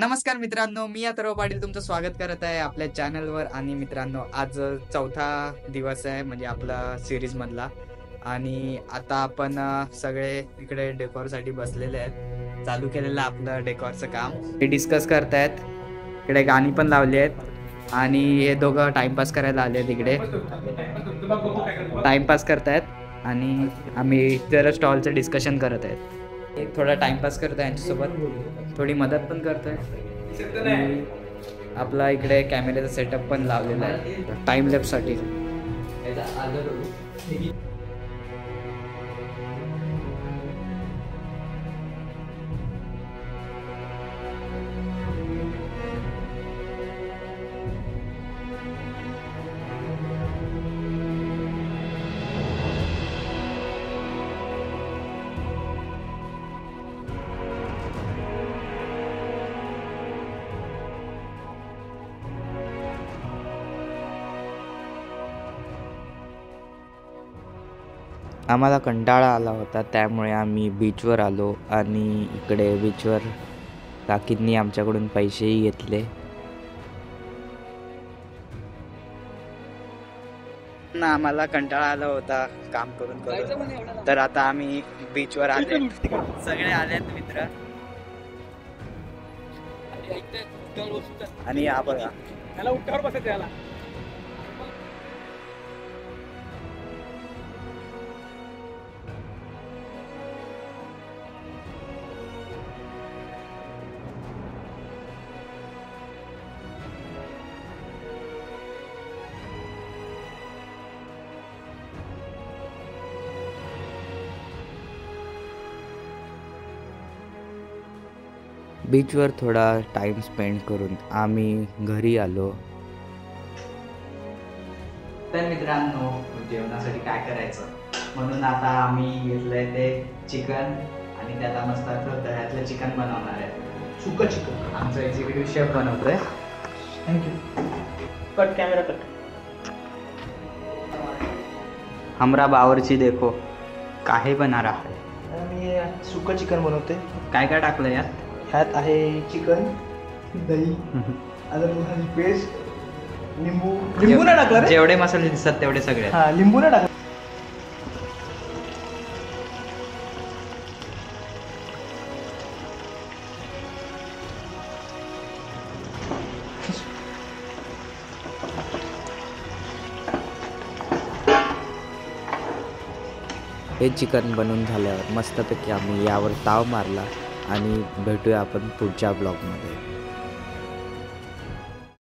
नमस्कार मित्रांनो, मी अथर्व पाटील तुमचं स्वागत करत आहे आपल्या चॅनलवर. आणि मित्रांनो, आज चौथा दिवस आहे म्हणजे आपला सिरीज मधला. आणि आता आपण सगळे इकडे डेकोरसाठी बसलेले आहेत. चालू केलेलं आपलं डेकोरचं काम. हे डिस्कस करतायत. इकडे गाणी पण लावली आहेत आणि हे दोघं टाइमपास करायला आले आहेत. इकडे टाइमपास करतायत आणि आम्ही जरा स्टॉलचं डिस्कशन करत आहेत. थोडा टाइमपास करतोय यांच्यासोबत, थोडी मदत पण करतोय. आपला इकडे कॅमेऱ्याचा सेटअप पण लावलेला आहे टाइम लॅप्ससाठी. आम्हाला कंटाळा आला होता, त्यामुळे आम्ही बीचवर आलो आणि इकडे बीचवर काकींनी आमच्याकडून पैसेही घेतले. आम्हाला कंटाळा आला होता काम करून करून, तर आता आम्ही बीचवर आले. सगळे आलेत मित्र आणि या बघा त्याला उठावर बसायचं याला. बीचवर थोडा टाइम स्पेंड करून आम्ही घरी आलो. तर मित्रांनो, जेवणासाठी काय करायचं म्हणून आता आम्ही घेतलंय ते चिकन आणि त्याला मस्त दह्यातलं चिकन बनवणार आहे. सुकं चिकन आमचा एक्झिक्युटिव्ह शेफ बनवतोय. थँक्यू. Cut camera cut. हमरा बावर्ची देखो काहे बना रहा है. मी सुकं चिकन बनवते. काय काय टाकलं यात? ह्यात आहे चिकन, दही, आलं लसूणाची पेस्ट, लिंबू. लिंबू नाही टाकलं रे. जेवढे मसाले दिसतात तेवढे सगळे. हा, लिंबू नाही टाकलं. हे चिकन बनवून झाल्यावर मस्तपैकी आम्ही यावर ताव मारला आणि भेटूया आपण पुढच्या ब्लॉगमध्ये.